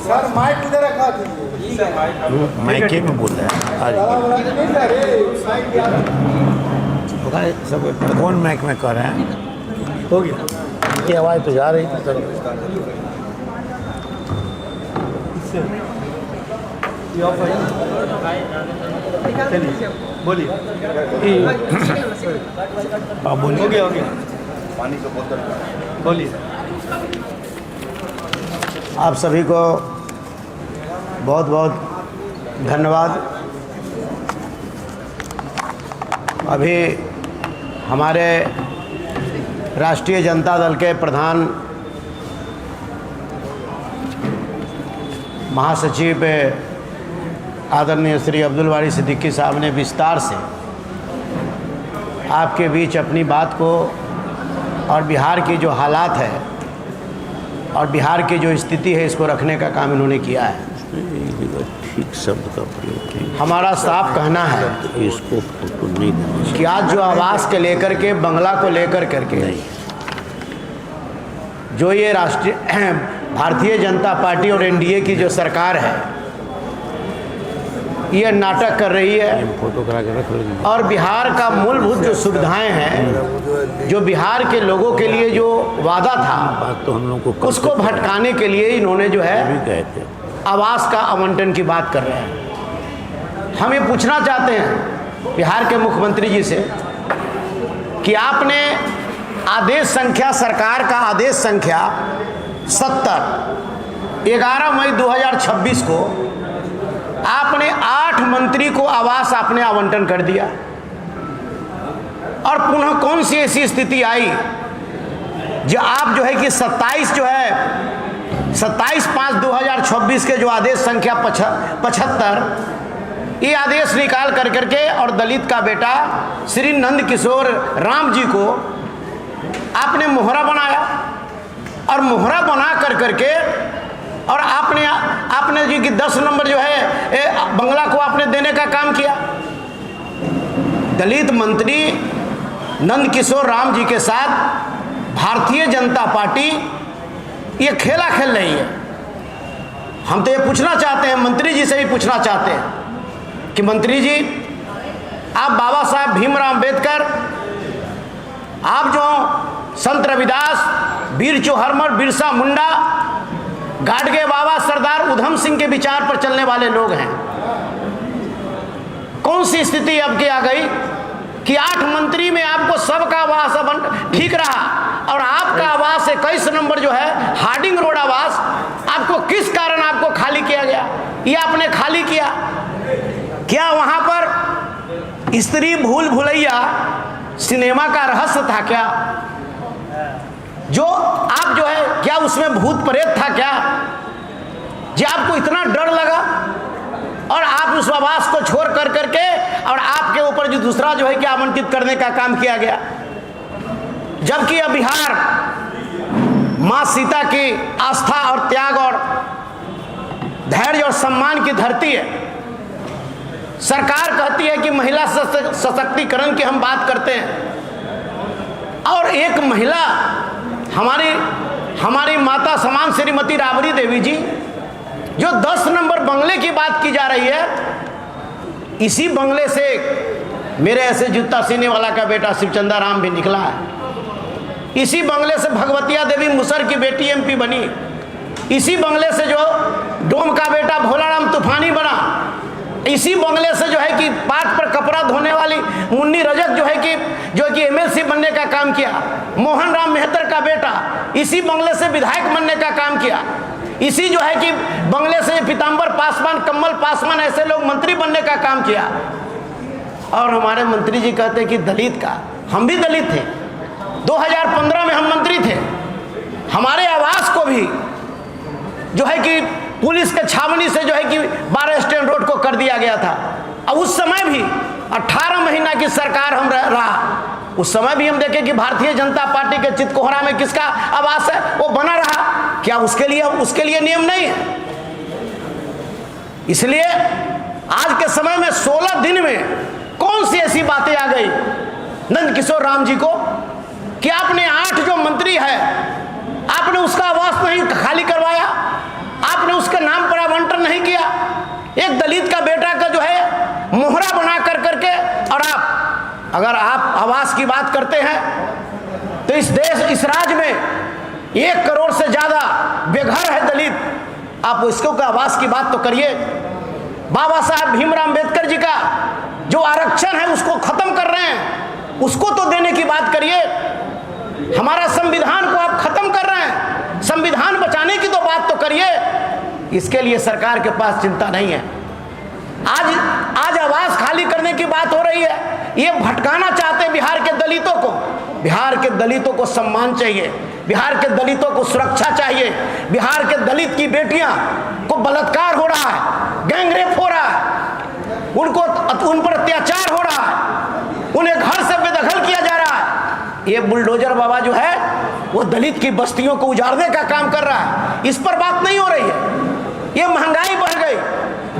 सर माइक किधर रखा दीजिए, माइके में बोल रहा है, सब कौन माइक में कर रहे हैं? हो गया, इनकी आवाज़ तो जा रही थी सर। बोलिए, आप बोलिए। हो गया, पानी का बोतल बोलिए। आप सभी को बहुत बहुत धन्यवाद। अभी हमारे राष्ट्रीय जनता दल के प्रधान महासचिव आदरणीय श्री अब्दुल बारी सिद्दीकी साहब ने विस्तार से आपके बीच अपनी बात को और बिहार की जो हालात है और बिहार की जो स्थिति है इसको रखने का काम इन्होंने किया है। ठीक शब्द का प्रयोग किया। हमारा साफ कहना है इसको फोटो नहीं देना चाहिए। कि आज जो आवास के लेकर के, बंगला को लेकर करके जो ये राष्ट्रीय भारतीय जनता पार्टी और एनडीए की जो सरकार है, ये नाटक कर रही है फोटो करा के रख लेंगे। और बिहार का मूलभूत जो सुविधाएं हैं, जो बिहार के लोगों के लिए जो वादा था, बात तो हम लोग को उसको भटकाने के लिए इन्होंने जो है भी कहे थे। आवास का आवंटन की बात कर रहे हैं। हम ये पूछना चाहते हैं बिहार के मुख्यमंत्री जी से कि आपने आदेश संख्या, सरकार का आदेश संख्या 70 11 मई 2026 को आपने 8 मंत्री को आवास आपने आवंटन कर दिया, और पुनः कौन सी ऐसी स्थिति आई जो आप जो है कि 27/5/2026 के जो आदेश संख्या 75 ये आदेश निकाल कर करके और दलित का बेटा श्री नंद किशोर राम जी को आपने मोहरा बनाया, और मोहरा बना कर करके और आपने जी कि 10 नंबर जो है बंगला को आपने देने का काम किया। दलित मंत्री नंद किशोर राम जी के साथ भारतीय जनता पार्टी ये खेला खेल रही है। हम तो ये पूछना चाहते हैं, मंत्री जी से भी पूछना चाहते हैं कि मंत्री जी, आप बाबा साहब भीमराव अंबेडकर, आप जो संत रविदास, वीर चौहरमल, बिरसा मुंडा, गाडगे बाबा, सरदार उधम सिंह के विचार पर चलने वाले लोग हैं। कौन सी स्थिति अब की आ गई कि 8 मंत्री में आपको सबका आवास ठीक रहा, और आपका आवास 21 नंबर जो है हार्डिंग रोड आवास, आपको किस कारण आपको खाली किया गया? ये आपने खाली किया क्या? वहां पर स्त्री भूल भुलैया सिनेमा का रहस्य था क्या? जो आप जो है क्या उसमें भूत प्रेत था क्या, जो आपको इतना डर लगा और आप उस आवास को छोड़ कर करके और आपके ऊपर जो दूसरा जो है कि आवंटित करने का काम किया गया? जबकि यह बिहार मां सीता की आस्था और त्याग और धैर्य और सम्मान की धरती है। सरकार कहती है कि महिला सशक्तिकरण की हम बात करते हैं, और एक महिला हमारी माता समान श्रीमती राबड़ी देवी जी, जो 10 नंबर बंगले की बात की जा रही है, इसी बंगले से मेरे ऐसे जूता सीने वाला का बेटा शिवचंदा राम भी निकला है। इसी बंगले से भगवतिया देवी मुसर की बेटी एमपी बनी। इसी बंगले से जो डोम का बेटा भोलाराम तूफानी बना। इसी बंगले से जो है कि पाट पर कपड़ा धोने वाली मुन्नी रजक जो है कि एमएलसी बनने का काम किया। मोहन राम मेहतर का बेटा इसी बंगले से विधायक बनने का काम किया। इसी जो है कि बंगले से पीताम्बर पासवान, कमल पासवान, ऐसे लोग मंत्री बनने का काम किया। और हमारे मंत्री जी कहते कि दलित का, हम भी दलित थे। 2015 में हम मंत्री थे। हमारे आवास को भी जो है कि पुलिस के छावनी से जो है कि 12 स्टैंड रोड को कर दिया गया था। अब उस समय भी 18 महीना की सरकार हम रहा, उस समय भी हम देखे कि भारतीय जनता पार्टी के चितकोहरा में किसका आवास है, वो बना रहा। क्या उसके लिए नियम नहीं है? इसलिए आज के समय में 16 दिन में कौन सी ऐसी बातें आ गई नंद किशोर राम जी को कि आपने 8 जो मंत्री है, आपने उसका आवास नहीं खाली करवाया, आपने उसके नाम पर आवंटन नहीं किया। एक दलित का बेटा का जो है मोहरा बना करके, और अगर आप आवास की बात करते हैं तो इस राज्य में 1 करोड़ से ज्यादा बेघर है दलित। आप इसको का आवास की बात तो करिए। बाबा साहब भीमराव अम्बेडकर जी का जो आरक्षण है उसको खत्म कर रहे हैं, उसको तो देने की बात करिए। हमारा संविधान को आप खत्म कर रहे हैं, संविधान बचाने की तो बात तो करिए। इसके लिए सरकार के पास चिंता नहीं है। आज आवास खाली करने की बात हो रही है। ये भटकाना चाहते हैं बिहार के दलितों को। बिहार के दलितों को सम्मान चाहिए, बिहार के दलितों को सुरक्षा चाहिए। बिहार के दलित की बेटियां को बलात्कार हो रहा है, गैंगरेप हो रहा है, उन पर अत्याचार हो रहा है, उन्हें घर से बेदखल किया जा रहा है। ये बुलडोजर बाबा जो है वो दलित की बस्तियों को उजाड़ने का काम कर रहा है। इस पर बात नहीं हो रही है। ये महंगाई बढ़ गई,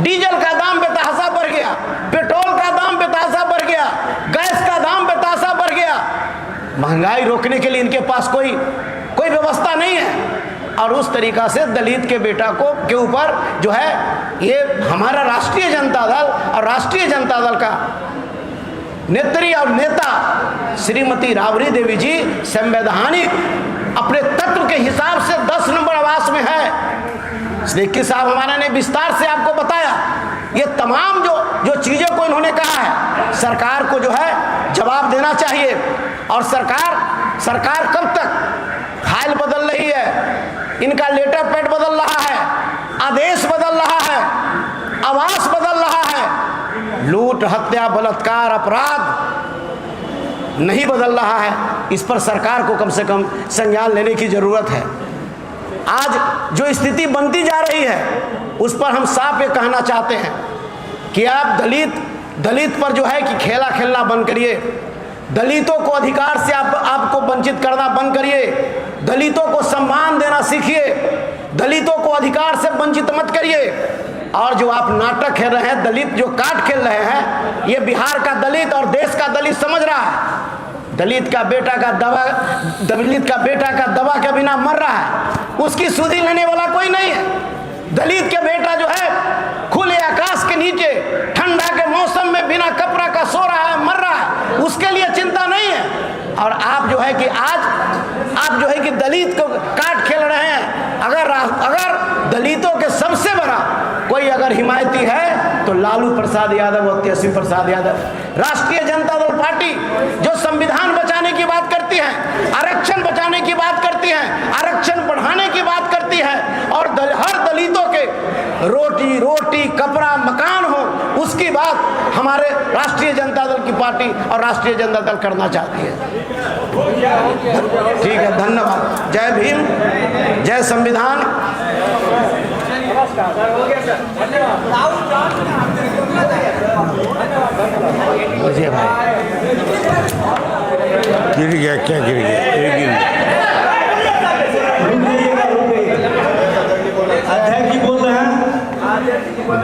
डीजल का दाम बेतहाशा बढ़ गया, पेट्रोल का दाम बेतहाशा बढ़ गया, गैस का दाम बेतहाशा बढ़ गया। महंगाई रोकने के लिए इनके पास कोई व्यवस्था नहीं है। और उस तरीका से दलित के बेटा के ऊपर जो है ये हमारा राष्ट्रीय जनता दल और राष्ट्रीय जनता दल का नेत्री और नेता श्रीमती राबड़ी देवी जी संवैधानिक अपने तत्व के हिसाब से 10 नंबर आवास में है। सिद्दीकी साहब हमारे ने विस्तार से आपको बताया। ये तमाम जो चीजें को इन्होंने कहा है, सरकार को जो है जवाब देना चाहिए। और सरकार कब तक फाइल बदल रही है, इनका लेटर पैड बदल रहा है, आदेश बदल रहा है, आवास बदल रहा है, लूट हत्या बलात्कार अपराध नहीं बदल रहा है। इस पर सरकार को कम से कम संज्ञान लेने की जरूरत है। आज जो स्थिति बनती जा रही है उस पर हम साफ ये कहना चाहते हैं कि आप दलित पर जो है कि खेला खेलना बंद करिए। दलितों को अधिकार से आपको वंचित करना बंद करिए। दलितों को सम्मान देना सीखिए। दलितों को अधिकार से वंचित मत करिए। और जो आप नाटक खेल रहे हैं, दलित जो काट खेल रहे हैं, ये बिहार का दलित और देश का दलित समझ रहा है। दलित का बेटा का दवा के बिना मर रहा है, उसकी सुधि लेने वाला कोई नहीं है। दलित के बेटा जो है खुले आकाश के नीचे ठंडा के मौसम में बिना कपड़ा का सो रहा है, मर रहा है, उसके लिए चिंता नहीं है। और आप जो है कि दलित को काट खेल रहे हैं। अगर दलितों के सबसे बड़ा कोई अगर हिमायती है तो लालू प्रसाद यादव और तेजस्वी प्रसाद यादव। राष्ट्रीय जनता दल पार्टी जो संविधान बचाने की बात करती है, आरक्षण बचाने की बात करती है, आरक्षण बढ़ाने की बात करती है, और हर दलितों के रोटी कपड़ा मकान हो, उसकी बात हमारे राष्ट्रीय जनता दल की पार्टी और राष्ट्रीय जनता दल करना चाहती है। ठीक है, धन्यवाद। जय भीम, जय संविधान। भाई गिर गया, क्या गिर गया? अध्यक्ष जी बोल रहे हैं।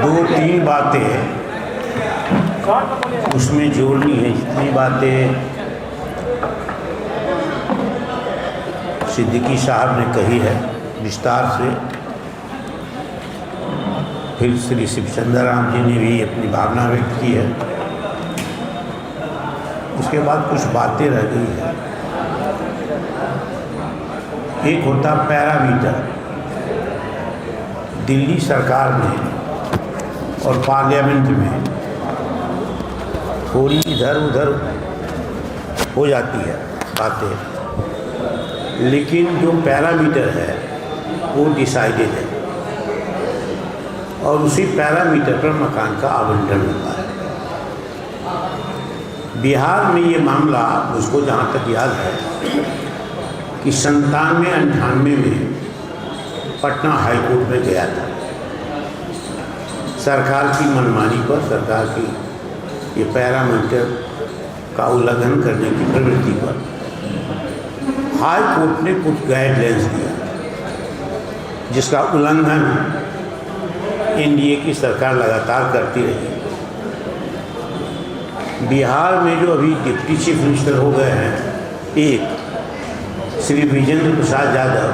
2-3 बातें उसमें जोड़नी है। जितनी बातें सिद्दीकी साहब ने कही है विस्तार से, फिर श्री शिवचंद्र राम जी ने भी अपनी भावना व्यक्त की है। उसके बाद कुछ बातें रह गई है। एक होता पैरामीटर, दिल्ली सरकार में और पार्लियामेंट में थोड़ी इधर उधर हो जाती है बातें, लेकिन जो पैरामीटर है वो डिसाइडेड है और उसी पैरामीटर पर मकान का आवंटन होता है। बिहार में ये मामला मुझको जहाँ तक याद है कि 97-98 में पटना हाई कोर्ट में गया था। सरकार की मनमानी पर, सरकार की ये पैरामीटर का उल्लंघन करने की प्रवृत्ति पर हाई कोर्ट ने कुछ गाइडलाइंस दिया, जिसका उल्लंघन एनडीए की सरकार लगातार करती रही। बिहार में जो अभी डिप्टी चीफ मिनिस्टर हो गए हैं, एक श्री विजेंद्र प्रसाद यादव,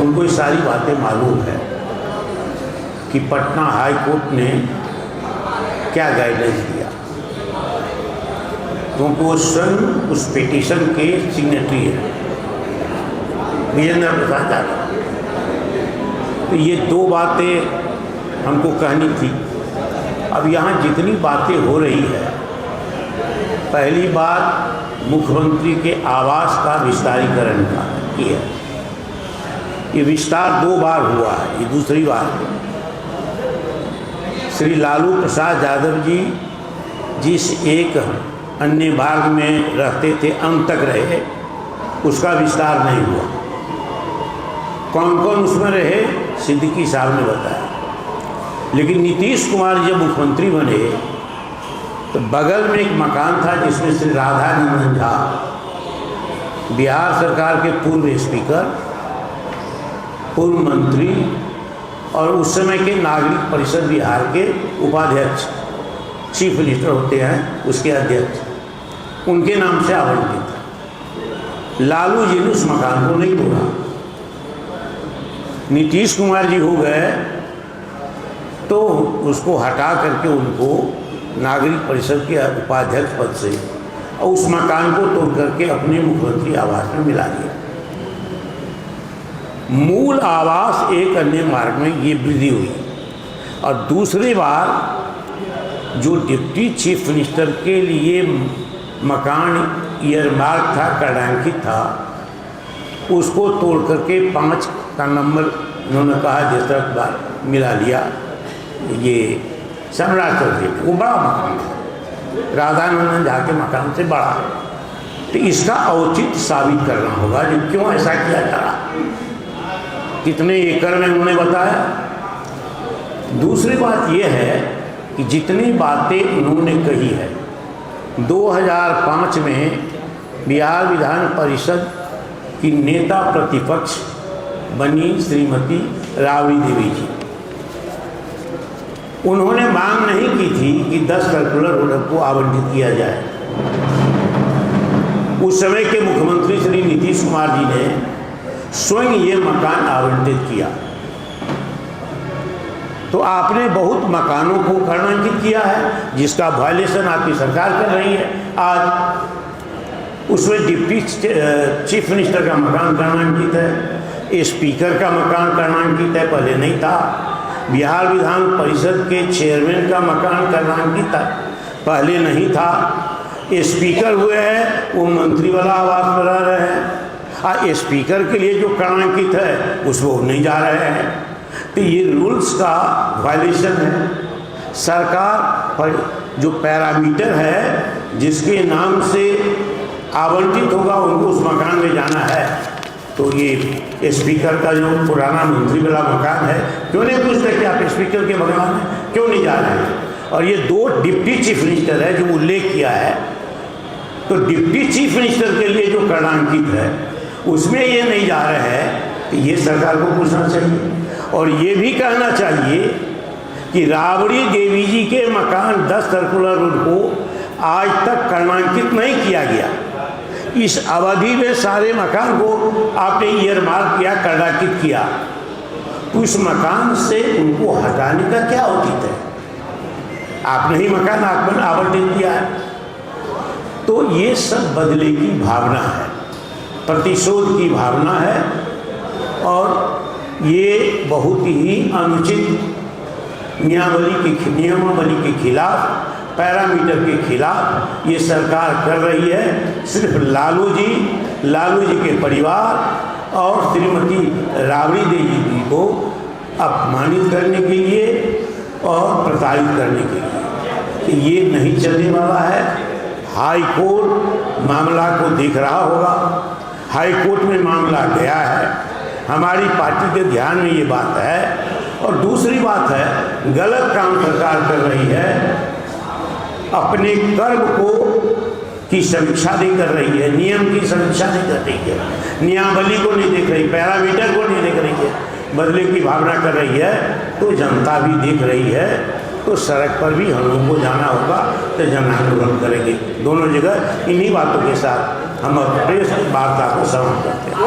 उनको ये सारी बातें मालूम है कि पटना हाई कोर्ट ने क्या गाइडलाइंस दिया, क्योंकि वो स्वयं उस पिटीशन के सिग्नेटरी है, विजेंद्र प्रसाद यादव। तो ये दो बातें हमको कहनी थी। अब यहाँ जितनी बातें हो रही है, पहली बात मुख्यमंत्री के आवास का विस्तारीकरण का की है। ये विस्तार 2 बार हुआ है, ये दूसरी बार है। श्री लालू प्रसाद यादव जी जिस एक अन्य भाग में रहते थे, अंत तक रहे, उसका विस्तार नहीं हुआ। कौन कौन उसमें रहे, सिद्दीकी साहब ने बताया। लेकिन नीतीश कुमार जब मुख्यमंत्री बने तो बगल में एक मकान था जिसमें श्री राधानंदन झा, बिहार सरकार के पूर्व स्पीकर, पूर्व मंत्री और उस समय के नागरिक परिषद बिहार के उपाध्यक्ष, चीफ मिनिस्टर होते हैं उसके अध्यक्ष, उनके नाम से आवंटित था। लालू जी ने उस मकान को नहीं तोड़ा। नीतीश कुमार जी हो गए तो उसको हटा करके उनको नागरिक परिषद के उपाध्यक्ष पद से और उस मकान को तोड़ करके अपने मुख्यमंत्री आवास में मिला दिया। मूल आवास एक अन्य मार्ग में ये वृद्धि हुई। और दूसरी बार जो डिप्टी चीफ मिनिस्टर के लिए मकान ईयरमार्क था, कड़ांकित था, उसको तोड़ करके 5 का नंबर उन्होंने कहा जिस तरह बार मिला लिया। ये सम्राट चौधरी, वो बड़ा मकान था, राधानंदन झा के मकान से बड़ा। तो इसका औचित्य साबित करना होगा कि क्यों ऐसा किया जा रहा, कितने एकड़ में उन्होंने बताया। दूसरी बात यह है कि जितनी बातें उन्होंने कही है, 2005 में बिहार विधान परिषद की नेता प्रतिपक्ष बनी श्रीमती राबड़ी देवी जी, उन्होंने मांग नहीं की थी कि 10 सर्कुलर रोड को आवंटित किया जाए। उस समय के मुख्यमंत्री श्री नीतीश कुमार जी ने स्वयं ये मकान आवंटित किया। तो आपने बहुत मकानों को कर्णांकित किया है, जिसका वायलेशन आपकी सरकार कर रही है। आज उसमें डिप्टी चीफ मिनिस्टर का मकान कर्णांकित है, स्पीकर का मकान कर्णांकित है, पहले नहीं था। बिहार विधान परिषद के चेयरमैन का मकान कर्णांकित था, पहले नहीं था। स्पीकर हुए हैं वो मंत्री वाला आवास में रह रहे हैं, स्पीकर के लिए जो कर्णांकित है उसको नहीं जा रहे हैं। तो ये रूल्स का वायलेशन है। सरकार पर जो पैरामीटर है जिसके नाम से आवंटित होगा उनको उस मकान में जाना है, तो ये स्पीकर का जो पुराना मंत्री वाला मकान है, क्यों नहीं पूछते कि आप स्पीकर के मकान में क्यों नहीं जा रहे हैं। और ये 2 डिप्टी चीफ मिनिस्टर है जो उल्लेख किया है, तो डिप्टी चीफ मिनिस्टर के लिए जो कर्णांकित है उसमें ये नहीं जा रहे हैं, तो ये सरकार को पूछना चाहिए। और ये भी कहना चाहिए कि राबड़ी देवी जी के मकान 10 सर्कुलर रोड को आज तक कर्णांकित नहीं किया गया। इस अवधि में सारे मकान को आपने ईयरमार्क किया, कर्णाकित किया, तो इस मकान से उनको हटाने का क्या उचित है? आपने ही मकान आवंटित किया है। तो ये सब बदले की भावना है, प्रतिशोध की भावना है, और ये बहुत ही अनुचित नियमावली के खिलाफ, पैरामीटर के खिलाफ ये सरकार कर रही है। सिर्फ लालू जी के परिवार और श्रीमती राबड़ी देवी जी को अपमानित करने के लिए और प्रताड़ित करने के लिए, कि ये नहीं चलने वाला है। हाई कोर्ट मामला को देख रहा होगा, हाई कोर्ट में मामला गया है, हमारी पार्टी के ध्यान में ये बात है। और दूसरी बात है, गलत काम सरकार कर रही है, अपने कर्म को की समीक्षा नहीं कर रही है, नियम की समीक्षा नहीं कर रही है, नियमावली को नहीं देख रही, पैरामीटर को नहीं देख रही है, बदले की भावना कर रही है। तो जनता भी देख रही है, तो सड़क पर भी हम लोगों को जाना होगा, तो जन आंदोलन करेंगे। दोनों जगह इन्हीं बातों के साथ हम प्रेस वार्ता को समाप्त करते हैं।